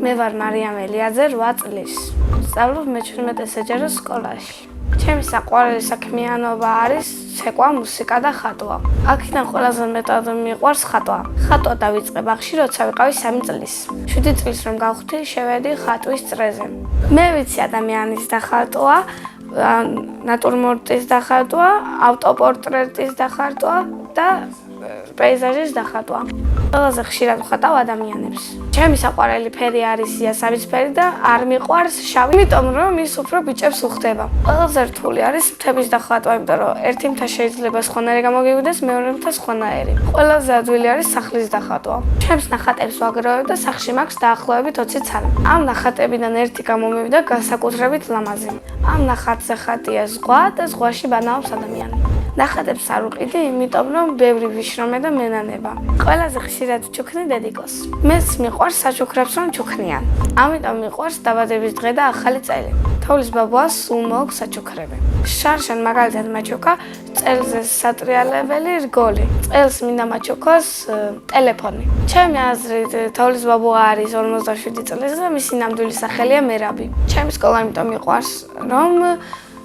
მე ვარ მარიამ ელიაძე 8 წლის. სწავლობ მე-17 საჯარო სკოლაში. ჩემი საყვარელი საქმიანობა არის ცეკვა, მუსიკა და ხატვა. აქედან ყველაზე მეტად მიყვარს ხატვა. ხატვა დავიწყე ბაღში, როცა ვიყავი 3 წლის. 7 წლის რომ გავხდი, შევედი ხატვის წრეზე. მე ვიცი ადამიანის დახატვა, ნატურმორტის დახატვა, ავტოპორტრეტის დახატვა და პეიზაჟის დახატვა. ყველაზე ხშირად ვხატავ ადამიანებს. ჩემი საყვარელი ფერი არის იასამნისფერი და არ მიყვარს შავი, იმიტომ რომ ის უფრო ბიჭებს უხდება. ყველაზე რთული არის მთების დახატვა, იმიტომ რომ ერთი მთა შეიძლება სხვანაირი გამოგივიდეს, მეორე მთა სხვანაირი. ყველაზე ადვილი არის სახლის დახატვა. ჩემს ნახატებს ვაგროვებ და სახლში მაქვს დაახლოებით 20 ცალი. ამ ნახატებიდან ერთი გამომივიდა განსაკუთრებით ლამაზი. ამ ნახატზე ხატია ზღვა და ზღვაში ბანაობს ადამიანი. ნახატებს არ ვყიდი, იმიტომ რომ ბევრი ვიშრომე და მენანება. ყველაზე ხშირად ვჩუქნი დედიკოს. მეც მიყვარს საჩუქრებს რომ ჩუქნიან. ამიტომ მიყვარს დაბადების დღე და ახალი წელი. თოვლის ბაბუას სულ მოაქვს საჩუქრები. შარშან მაგალითად მაჩუქა წელზე სატრიალებელი რგოლი. წელს მინდა მაჩუქოს ტელეფონი. ჩემი აზრით თოვლის ბაბუა არის 57 წლის და მისი ნამდვილი სახელია მერაბი. ჩემი სკოლა იმიტომ მიყვარს, რომ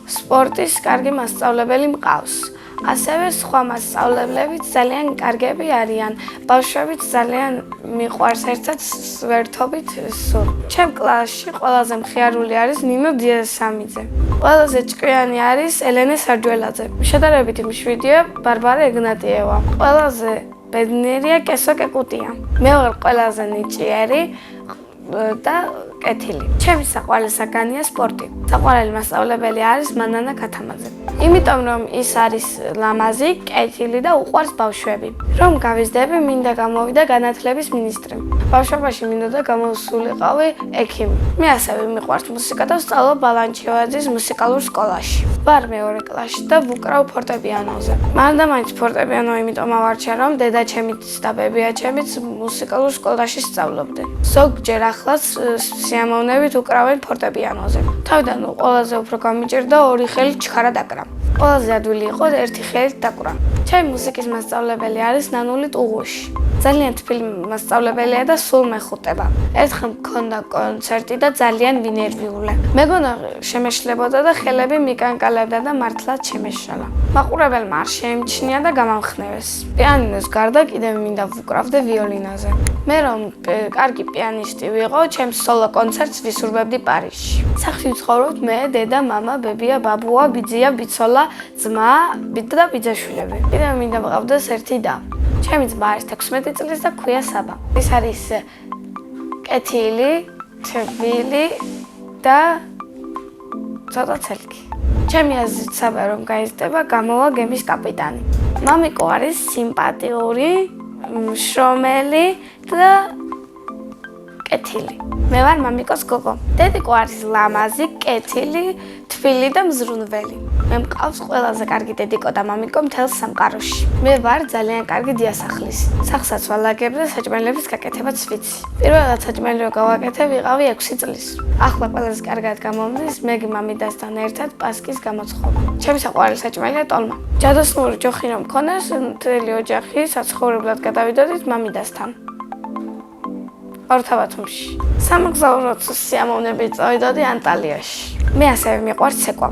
სპორტის კარგი მასწავლებელი მყავს. ასევე სხვა მასწავლებლებიც ძალიან კარგები არიან. ბავშვებიც ძალიან მიყვარს ერთად ვერთობით სულ. ჩემ კლასში ყველაზე მხიარული არის ნინო დიასამიძე. ყველაზე ჭკვიანი არის ელენე სარჯველაძე. შედარებით მშვიდია ბარბარე ეგნატიევა. ყველაზე ბედნიერია კესო კეკუტია. მე ვარ ყველაზე ნიჭიერი და კეთილი. ჩემი საყვარელი საგანია სპორტი. საყვარელი მასწავლებელი არის მანანა ქათამაძე. იმიტომ რომ ის არის ლამაზი, კეთილი და უყვარს ბავშვები. რომ გავიზრდები, მინდა გამოვიდა განათლების მინისტრი. ბავშვობაში მინდოდა გამოსულიყავი ექიმი. მე ასევე მიყვარს მუსიკა და ვსწავლობ ბალანჩივაძის მუსიკალურ სკოლაში. ვარ მეორე კლასში და ვუკრავ ფორტეპიანოზე. მანდა მაინც ფორტეპიანო იმიტომ ავარჩია, რომ დედა ჩემიც და ბებია ჩემიც მუსიკალურ სკოლაში სწავლობდნენ. ზოგჯერ ახლაც სიამოვნებით უკრავენ ფორტეპიანოზე. თავიდან ყველაზე უფრო გამიჭირდა ორი ხელი ჩქარა დაკრა. ყველაზე ადვილი იყო ერთი ხელით დაკვრა. ჩემი მუსიკის მასწავლებელი არის ნანული ტუღუში. ძალიან თბილი მასწავლებელია და სულ მეხუტება. ერთხელ მქონდა კონცერტი და ძალიან ვინერვიულე. მეგონა შემეშლებოდა და ხელები მიკანკალებდა და მართლაც შემეშალა. მაყურებელმა არ შეიმჩნია და გამამხნევეს. პიანინოს გარდა კიდევ მინდა ვუკრავდე ვიოლინოზე. მე რომ კარგი პიანისტი ვიყო, ჩემს სოლო კონცერტს ვისურვებდი პარიზში. სახლში ვცხოვრობთ მე, დედა, მამა, ბებია, ბაბუა, ბიძია, ბიცოლა, ძმა და ბიძაშვილები. კიდევ მინდა ვყავდეს ერთი და. ჩემი ძმა არის 16 წლის და ქვია საბა. ის არის კეთილი, თბილი და ცოტა ცელკი. ჩემი აზრით საბა რომ გაიზრდება, გამოვა გემის კაპიტანი. მამიკო არის სიმპათიური, მშრომელი და კეთილი. მე ვარ მამიკოს გოგო. დედიკო არის ლამაზი, კეთილი, თბილი და მზრუნველი. მე მყავს ყველაზე კარგი დედიკო და მამიკო მთელს სამყაროში. მე ვარ ძალიან კარგი დიასახლის. სახლსაც ვალაგებ და საჭმელების გაკეთებაც ვიცი. პირველად საჭმელი რო გავაკეთე, ვიყავი 6 წლის. ახლა ყველაზე კარგად გამომდის მეგი მამიდასთან ერთად პასკის გამოცხობა. ჩემი საყვარელი საჭმელია ტოლმა. ჯადოსნური ჯოხი რომ მქონდეს, მთელი ოჯახი საცხოვრებლად გადავიდოდით მამიდასთან. ორთავათუმში. სამგზავროდ სიამოვნებით წავიდოდი ანტალიაში. მე ასევე მიყვარს ცეკვა.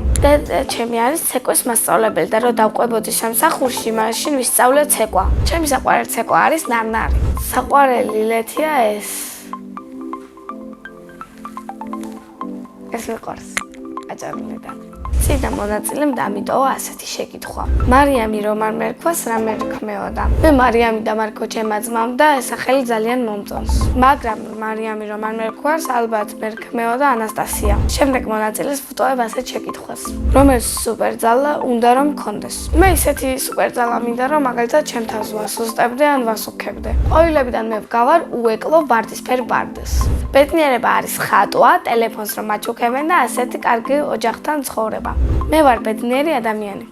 ჩემი არის ცეკვის მასწავლებელი და რო დავყვებოდი სამსახურში, მაშინ ვისწავლე ცეკვა. ჩემი საყვარელი ცეკვა არის ნარნარი. საყვარელი ლეთია ეს მიყვარს. აჭარბლიდან. ციდან მონაწილემ დამიტოვა ასეთი შეკითხვა. მარიამი რომ არ მერქვას, რა მერქმეოდა? მე მარიამი დამარქო ჩემმა ძმამ და ეს სახელი ძალიან მომწონს. მაგრამ მარიამი რომ არ მერქვას, ალბათ მერქმეოდა ანასტასია. შემდეგ მონაწილეს ვუტოვებ ასეთ შეკითხვას. რომელი სუპერძალა უნდა რომ მქონდეს? მე ისეთი სუპერძალა მინდა რომ მაგალითად ჩემ თავს ვასუსტებდე ან ვასუქებდე. ყვავილებიდან მე ვგავარ უეკლო ვარდისფერ ბარდას. ბედნიერება არის ხატვა, ტელეფონს რომ მაჩუქებენ და ასეთი კარგი ოჯახთან ცხოვრება. მე ვარ ბედნიერი ადამიანი.